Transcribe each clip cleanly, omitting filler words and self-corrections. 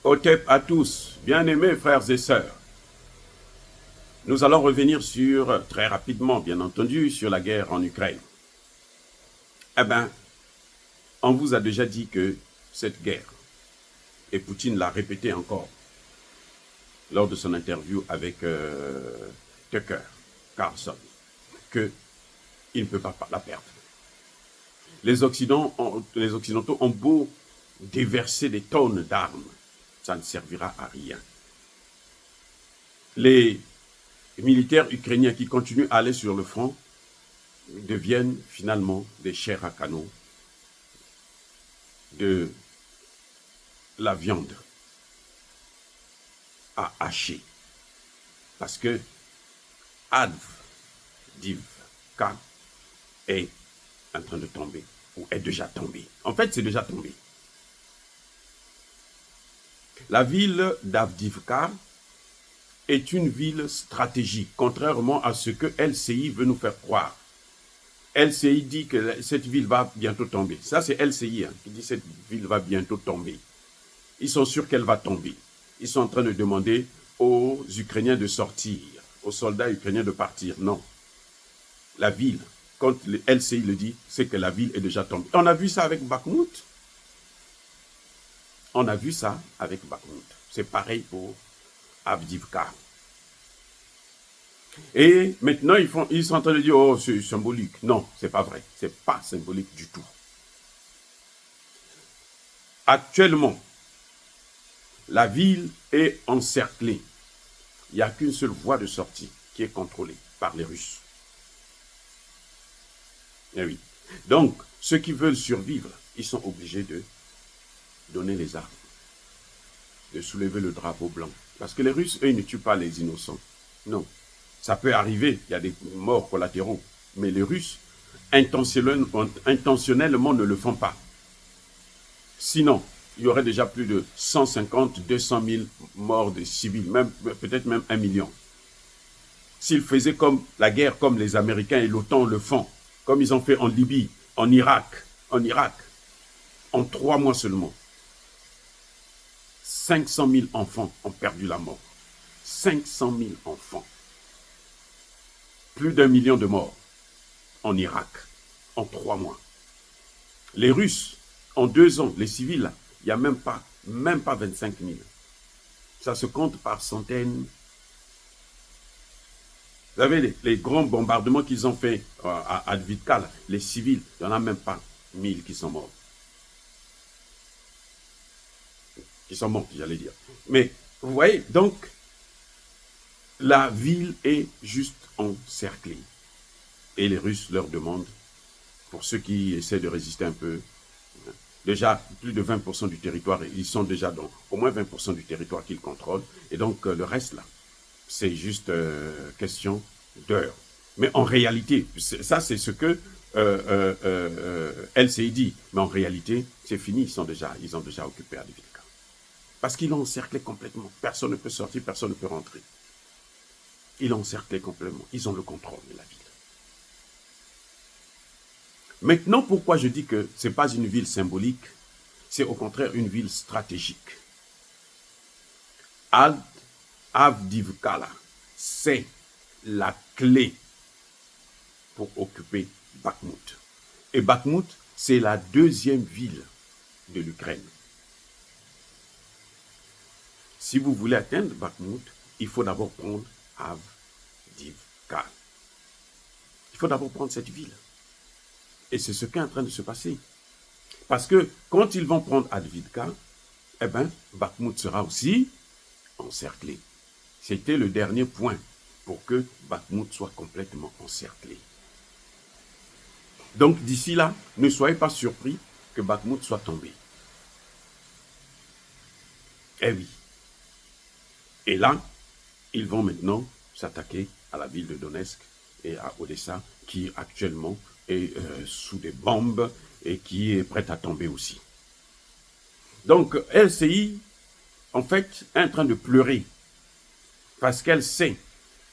Otep à tous, bien-aimés frères et sœurs. Nous allons revenir très rapidement, bien entendu, sur la guerre en Ukraine. Eh bien, on vous a déjà dit que cette guerre, et Poutine l'a répété encore lors de son interview avec Tucker Carlson, qu'il ne peut pas la perdre. Les Occidentaux ont beau déverser des tonnes d'armes, ça ne servira à rien. Les militaires ukrainiens qui continuent à aller sur le front deviennent finalement des chairs à canon, de la viande à hacher. Parce que Avdiivka est en train de tomber, ou est déjà tombé. En fait, c'est déjà tombé. La ville d'Avdiivka est une ville stratégique, contrairement à ce que LCI veut nous faire croire. LCI dit que cette ville va bientôt tomber. Ça, c'est LCI qui dit que cette ville va bientôt tomber. Ils sont sûrs qu'elle va tomber. Ils sont en train de demander aux Ukrainiens de sortir, aux soldats ukrainiens de partir. Non. La ville, quand le LCI le dit, c'est que la ville est déjà tombée. On a vu ça avec Bakhmout. On a vu ça avec Bakhmout. C'est pareil pour Avdiivka. Et maintenant, ils sont en train de dire, oh, c'est symbolique. Non, c'est pas vrai. C'est pas symbolique du tout. Actuellement, la ville est encerclée. Il n'y a qu'une seule voie de sortie qui est contrôlée par les Russes. Et oui. Donc, ceux qui veulent survivre, ils sont obligés de donner les armes, de soulever le drapeau blanc. Parce que les Russes, eux, ils ne tuent pas les innocents. Non. Ça peut arriver, il y a des morts collatéraux. Mais les Russes, intentionnellement ne le font pas. Sinon, il y aurait déjà plus de 150, 200 000 morts de civils, peut-être même 1 million. S'ils faisaient comme la guerre, comme les Américains et l'OTAN le font, comme ils ont fait en Libye, en Irak, en 3 mois seulement, 500 000 enfants ont perdu la mort. 500 000 enfants. Plus d'1 million de morts en Irak, en 3 mois. Les Russes, en 2 ans, les civils, il n'y a même pas 25 000. Ça se compte par centaines. Vous savez, les grands bombardements qu'ils ont fait à Avdiivka, les civils, il n'y en a même pas 1000 qui sont morts. Qui sont morts, j'allais dire. Mais, vous voyez, donc, la ville est juste encerclée. Et les Russes leur demandent, pour ceux qui essaient de résister un peu, déjà plus de 20% du territoire, ils sont déjà dans au moins 20% du territoire qu'ils contrôlent. Et donc, le reste, là, c'est juste question d'heures. Mais en réalité, ça, c'est ce que LCI dit. Mais en réalité, c'est fini, ils ont déjà occupé Avdiivka. Parce qu'ils l'ont encerclé complètement. Personne ne peut sortir, personne ne peut rentrer. Ils l'ont encerclé complètement. Ils ont le contrôle de la ville. Maintenant, pourquoi je dis que ce n'est pas une ville symbolique, c'est au contraire une ville stratégique. Avdiivka, c'est la clé pour occuper Bakhmout. Et Bakhmout, c'est la 2e ville de l'Ukraine. Si vous voulez atteindre Bakhmout, il faut d'abord prendre Avdiivka. Il faut d'abord prendre cette ville. Et c'est ce qui est en train de se passer. Parce que quand ils vont prendre Avdiivka, eh bien, Bakhmout sera aussi encerclé. C'était le dernier point pour que Bakhmout soit complètement encerclé. Donc d'ici là, ne soyez pas surpris que Bakhmout soit tombé. Eh oui. Et là, ils vont maintenant s'attaquer à la ville de Donetsk et à Odessa, qui actuellement est sous des bombes et qui est prête à tomber aussi. Donc, LCI, en fait, est en train de pleurer parce qu'elle sait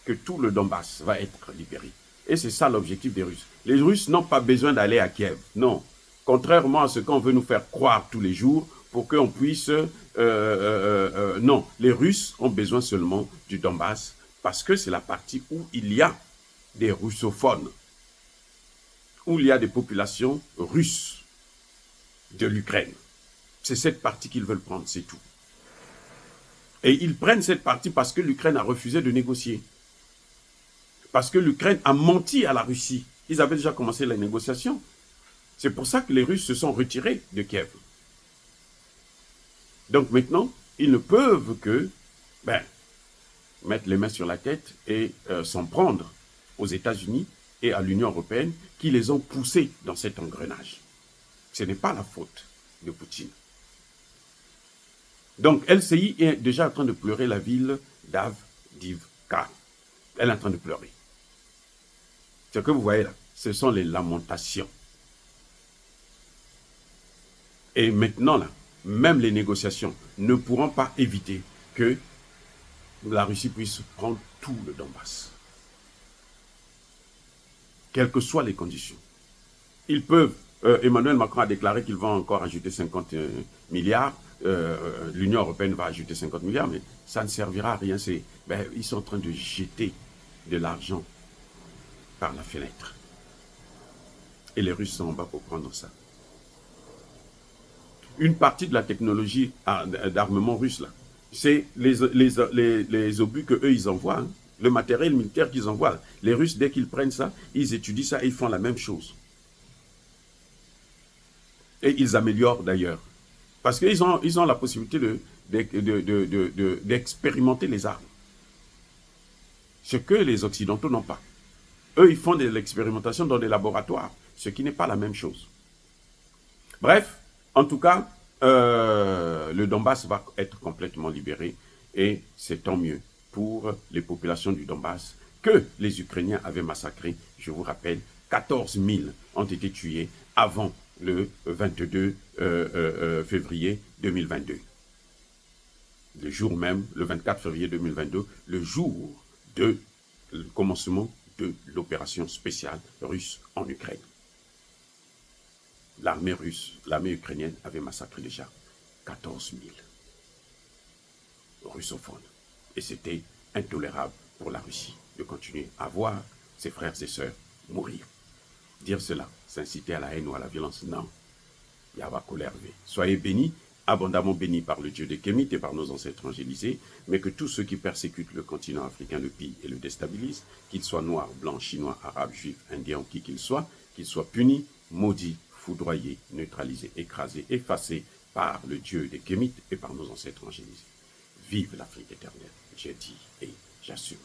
que tout le Donbass va être libéré. Et c'est ça l'objectif des Russes. Les Russes n'ont pas besoin d'aller à Kiev, non. Contrairement à ce qu'on veut nous faire croire tous les jours, pour qu'on puisse... non, les Russes ont besoin seulement du Donbass parce que c'est la partie où il y a des russophones, où il y a des populations russes de l'Ukraine. C'est cette partie qu'ils veulent prendre, c'est tout. Et ils prennent cette partie parce que l'Ukraine a refusé de négocier. Parce que l'Ukraine a menti à la Russie. Ils avaient déjà commencé la négociation. C'est pour ça que les Russes se sont retirés de Kiev. Donc maintenant, ils ne peuvent que mettre les mains sur la tête et s'en prendre aux États-Unis et à l'Union européenne qui les ont poussés dans cet engrenage. Ce n'est pas la faute de Poutine. Donc LCI est déjà en train de pleurer la ville d'Avdiivka. Elle est en train de pleurer. Ce que vous voyez là, ce sont les lamentations. Et maintenant là, même les négociations ne pourront pas éviter que la Russie puisse prendre tout le Donbass. Quelles que soient les conditions. Ils peuvent, Emmanuel Macron a déclaré qu'ils vont encore ajouter 50 milliards, l'Union européenne va ajouter 50 milliards, mais ça ne servira à rien. Ils sont en train de jeter de l'argent par la fenêtre. Et les Russes sont en bas pour prendre ça. Une partie de la technologie d'armement russe, là, c'est les obus qu'eux, ils envoient, hein, le matériel militaire qu'ils envoient. Les Russes, dès qu'ils prennent ça, ils étudient ça et ils font la même chose. Et ils améliorent d'ailleurs. Parce qu'ils ont la possibilité d'expérimenter les armes. Ce que les Occidentaux n'ont pas. Eux, ils font de l'expérimentation dans des laboratoires, ce qui n'est pas la même chose. Bref, en tout cas, le Donbass va être complètement libéré et c'est tant mieux pour les populations du Donbass que les Ukrainiens avaient massacré. Je vous rappelle, 14 000 ont été tués avant le 22 février 2022. Le jour même, le 24 février 2022, le jour de le commencement de l'opération spéciale russe en Ukraine. L'armée russe, l'armée ukrainienne avait massacré déjà 14 000 russophones. Et c'était intolérable pour la Russie de continuer à voir ses frères et sœurs mourir. Dire cela, s'inciter à la haine ou à la violence, non. Yahweh colère. Soyez bénis, abondamment bénis par le Dieu des Kémites et par nos ancêtres angélisés, mais que tous ceux qui persécutent le continent africain le pillent et le déstabilisent, qu'ils soient noirs, blancs, chinois, arabes, juifs, indiens ou qui qu'ils soient punis, maudits, foudroyés, neutralisés, écrasés, effacés par le Dieu des Kémites et par nos ancêtres angélisés. Vive l'Afrique éternelle, j'ai dit et j'assume.